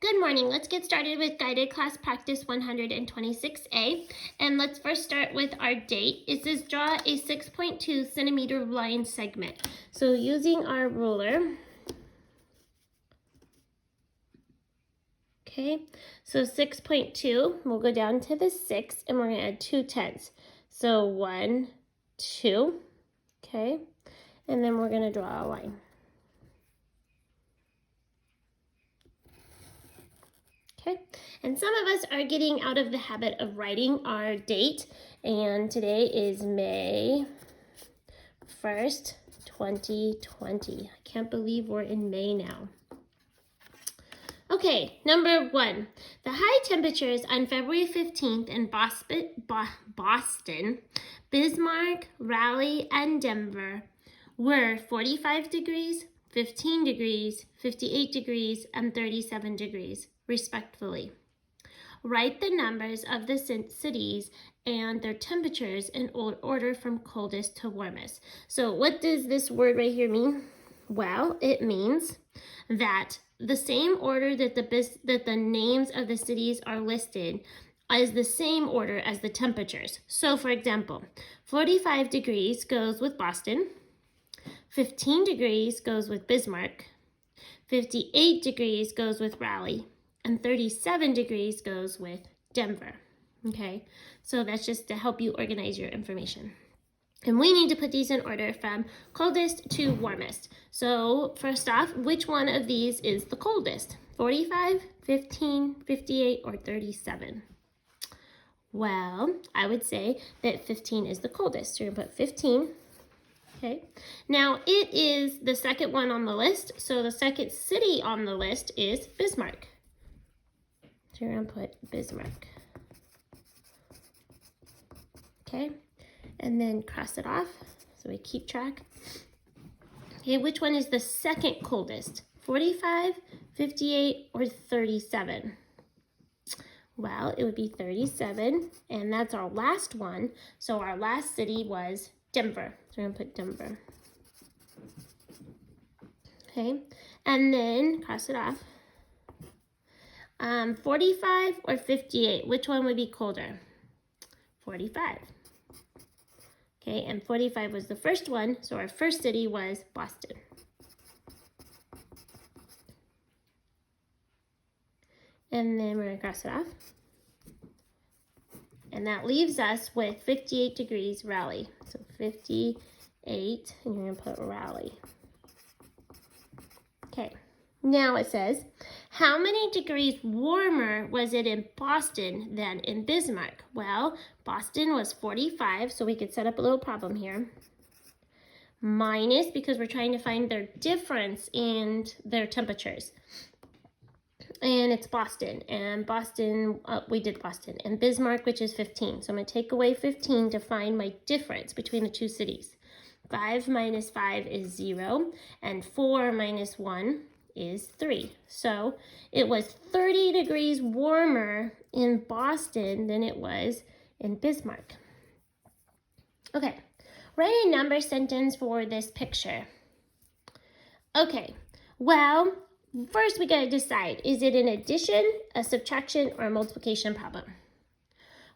Good morning. Let's get started with guided class practice 126A. And let's first start with our date. It says draw a 6.2 centimeter line segment. So using our ruler, okay, so 6.2, we'll go down to the 6 and we're going to add 2 tenths. So 1, 2, okay, and then we're going to draw a line. Okay, and some of us are getting out of the habit of writing our date, and today is May 1st, 2020. I can't believe we're in May now. Okay, number 1. The high temperatures on February 15th in Boston, Bismarck, Raleigh, and Denver were 45 degrees, 15 degrees, 58 degrees, and 37 degrees, respectively. Write the numbers of the cities and their temperatures in order from coldest to warmest. So what does this word right here mean? Well, it means that the same order that the names of the cities are listed is the same order as the temperatures. So for example, 45 degrees goes with Boston, 15 degrees goes with Bismarck, 58 degrees goes with Raleigh, and 37 degrees goes with Denver. Okay, so that's just to help you organize your information. And we need to put these in order from coldest to warmest. So first off, which one of these is the coldest? 45, 15, 58, or 37? Well, I would say that 15 is the coldest. So you're gonna put 15. Okay, now it is the second one on the list. So the second city on the list is Bismarck. So you're gonna put Bismarck. Okay, and then cross it off so we keep track. Okay, which one is the second coldest? 45, 58, or 37? Well, it would be 37, and that's our last one. So our last city was Denver. So we're gonna put Denver. Okay, and then cross it off. 45 or 58, which one would be colder? 45. Okay, and 45 was the first one, so our first city was Boston. And then we're gonna cross it off. And that leaves us with 58 degrees Raleigh. So 58, and you're gonna put Raleigh. Okay, now it says, how many degrees warmer was it in Boston than in Bismarck? Well, Boston was 45, so we could set up a little problem here. Minus, because we're trying to find their difference in their temperatures. And it's Boston, and Boston, we did Boston, and Bismarck, which is 15. So I'm gonna take away 15 to find my difference between the two cities. 5 minus 5 is 0, and 4 minus 1 is 3. So it was 30 degrees warmer in Boston than it was in Bismarck. Okay, write a number sentence for this picture. Okay, well, first we gotta decide, is it an addition, a subtraction, or a multiplication problem?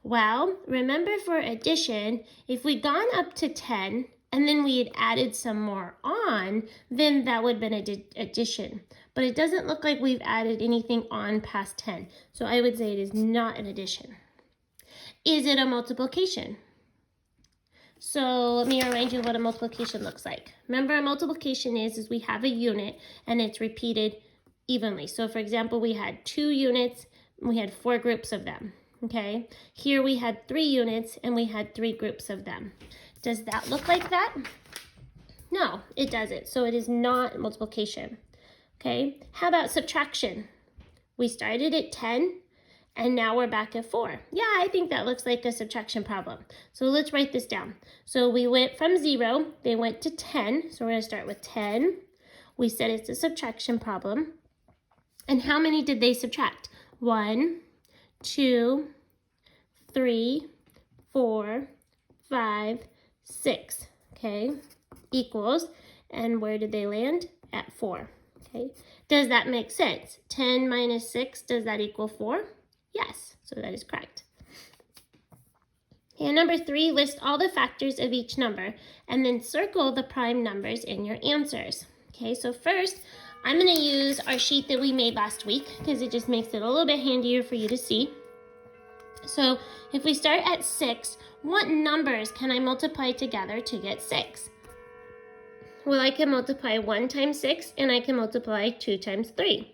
Well, remember for addition, if we'd gone up to 10, and then we had added some more on, then that would have been an addition. But it doesn't look like we've added anything on past 10. So I would say it is not an addition. Is it a multiplication? So let me remind you what a multiplication looks like. Remember, a multiplication is we have a unit and it's repeated evenly. So for example, we had 2 units, and we had 4 groups of them. Okay, here we had 3 units and we had 3 groups of them. Does that look like that? No, it doesn't. So it is not multiplication. Okay, how about subtraction? We started at 10 and now we're back at 4. Yeah, I think that looks like a subtraction problem. So let's write this down. So we went from 0, they went to 10. So we're gonna start with 10. We said it's a subtraction problem. And how many did they subtract? 1, 2, 3, 4, 5, 6, okay, equals, and where did they land? At 4, okay. Does that make sense? 10 minus 6, does that equal 4? Yes, so that is correct. And number 3, list all the factors of each number and then circle the prime numbers in your answers. Okay, so first, I'm going to use our sheet that we made last week because it just makes it a little bit handier for you to see. So if we start at 6, what numbers can I multiply together to get 6? Well, I can multiply 1 times 6 and I can multiply 2 times 3.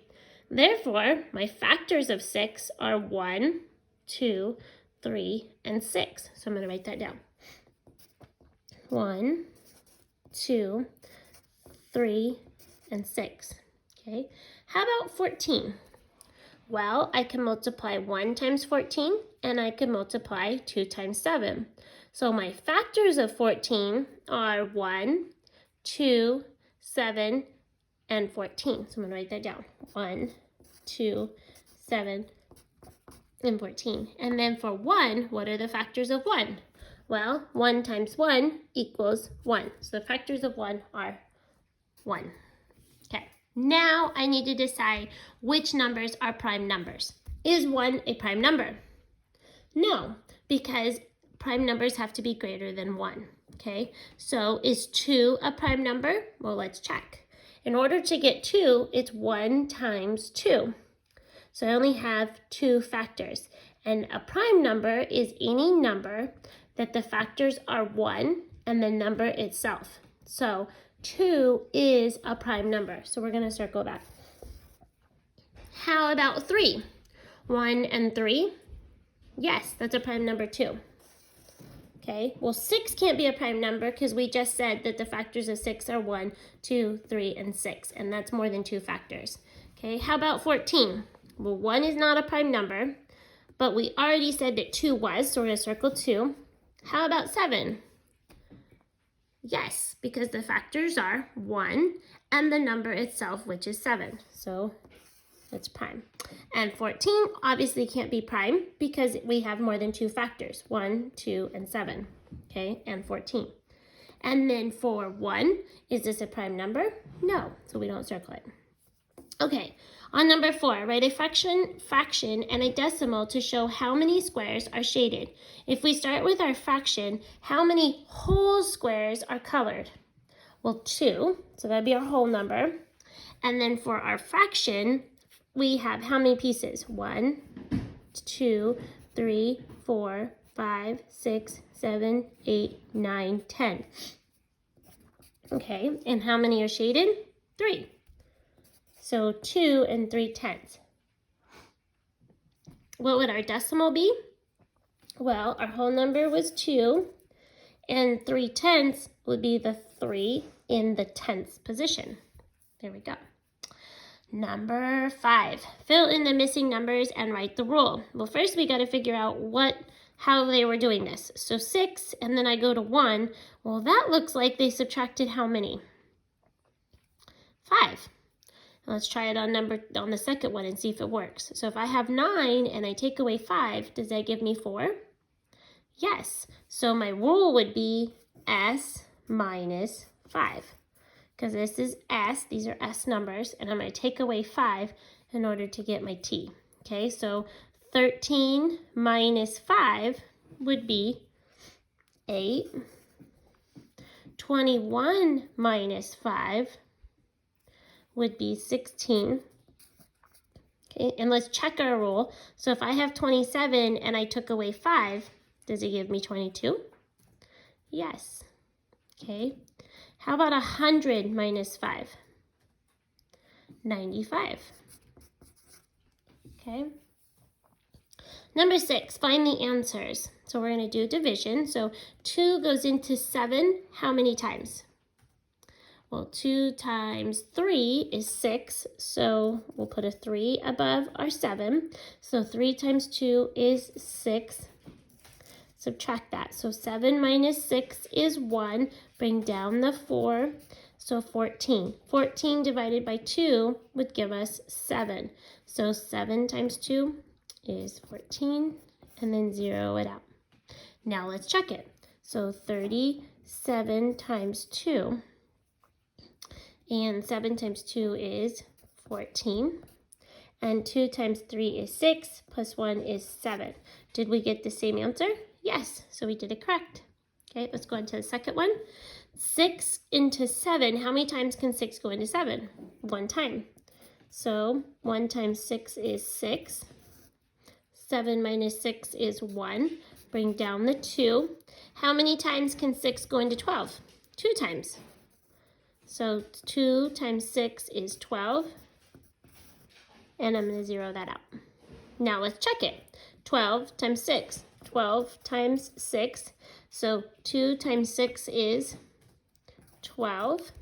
Therefore, my factors of 6 are 1, 2, 3, and 6. So I'm going to write that down. 1, 2, 3, and 6. Okay, how about 14? Well, I can multiply 1 times 14 and I can multiply 2 times 7. So my factors of 14 are 1, 2, 7, and 14. So I'm going to write that down. 1, 2, 7, and 14. And then for 1, what are the factors of 1? Well, 1 times 1 equals 1. So the factors of 1 are 1. Okay, now I need to decide which numbers are prime numbers. Is 1 a prime number? No, because prime numbers have to be greater than 1. Okay, so is 2 a prime number? Well, let's check. In order to get 2, it's 1 times 2. So I only have 2 factors. And a prime number is any number that the factors are 1 and the number itself. So 2 is a prime number. So we're going to circle that. How about 3? 1 and 3? Yes, that's a prime number too. Okay, well 6 can't be a prime number because we just said that the factors of 6 are 1, 2, 3, and 6. And that's more than 2 factors. Okay, how about 14? Well, 1 is not a prime number, but we already said that 2 was, so we're going to circle 2. How about 7? Yes, because the factors are 1 and the number itself, which is 7. So that's prime. And 14 obviously can't be prime because we have more than 2 factors, 1, 2, and 7, okay, and 14. And then for 1, is this a prime number? No, so we don't circle it. Okay, on number 4, write a fraction, and a decimal to show how many squares are shaded. If we start with our fraction, how many whole squares are colored? Well, 2, so that'd be our whole number. And then for our fraction, we have how many pieces? 1, 2, 3, 4, 5, 6, 7, 8, 9, 10. Okay, and how many are shaded? 3. So 2 and 3/10. What would our decimal be? Well, our whole number was 2, and 3/10 would be the 3 in the 10th position. There we go. Number 5, fill in the missing numbers and write the rule. Well, first we got to figure out how they were doing this. So 6, and then I go to 1. Well, that looks like they subtracted how many? 5. Let's try it on the second one and see if it works. So if I have 9 and I take away 5, does that give me 4? Yes. So my rule would be S minus 5. Because this is S, these are S numbers, and I'm going to take away 5 in order to get my T. Okay, so 13 minus 5 would be 8. 21 minus 5 would be 16. Okay, and let's check our rule. So if I have 27 and I took away 5, does it give me 22? Yes. Okay. How about 100 minus 5? 95. Okay. Number 6, find the answers. So we're going to do division. So 2 goes into 7 how many times? Well, 2 times 3 is 6, so we'll put a 3 above our 7. So 3 times 2 is 6. Subtract that. So 7 minus 6 is 1. Bring down the 4, so 14. 14 divided by 2 would give us 7. So 7 times 2 is 14, and then 0 it out. Now let's check it. So 37 times 2. And 7 times 2 is 14. And 2 times 3 is 6, plus 1 is 7. Did we get the same answer? Yes, so we did it correct. Okay, let's go on to the second one. 6 into 7, how many times can 6 go into 7? 1 time. So 1 times 6 is 6. 7 minus 6 is 1. Bring down the 2. How many times can 6 go into 12? 2 times. So 2 times 6 is 12. And I'm going to zero that out. Now let's check it. 12 times 6. 12 times 6. So 2 times 6 is 12.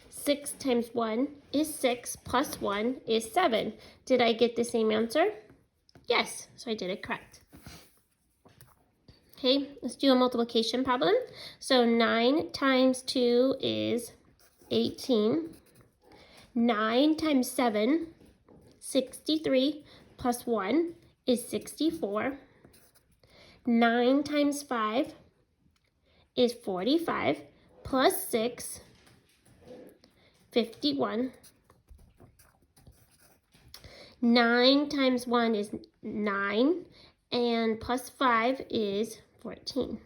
6 times 1 is 6, plus 1 is 7. Did I get the same answer? Yes, so I did it correct. Okay, let's do a multiplication problem. So 9 times 2 is 18. 9 times 7, 63, plus 1 is 64. 9 times 5 is 45, plus 6, 51. 9 times 1 is 9, and plus 5 is 14.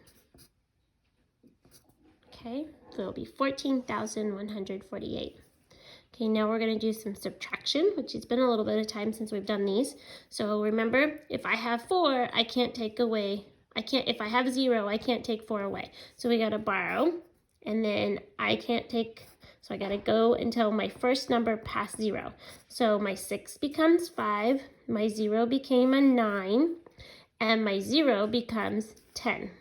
Okay, so it'll be 14,148. Okay, now we're going to do some subtraction, which has been a little bit of time since we've done these. So remember, if I have 4, I can't take away, if I have 0, I can't take 4 away. So we got to borrow, and then I can't take, so I got to go until my first number past 0. So my 6 becomes 5, my 0 became a 9, and my 0 becomes 10.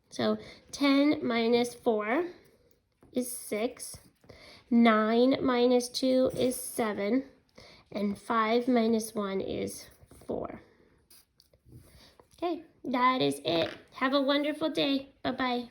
So 10 minus 4 is 6. 9 minus 2 is 7, and 5 minus 1 is 4. Okay, that is it. Have a wonderful day. Bye-bye.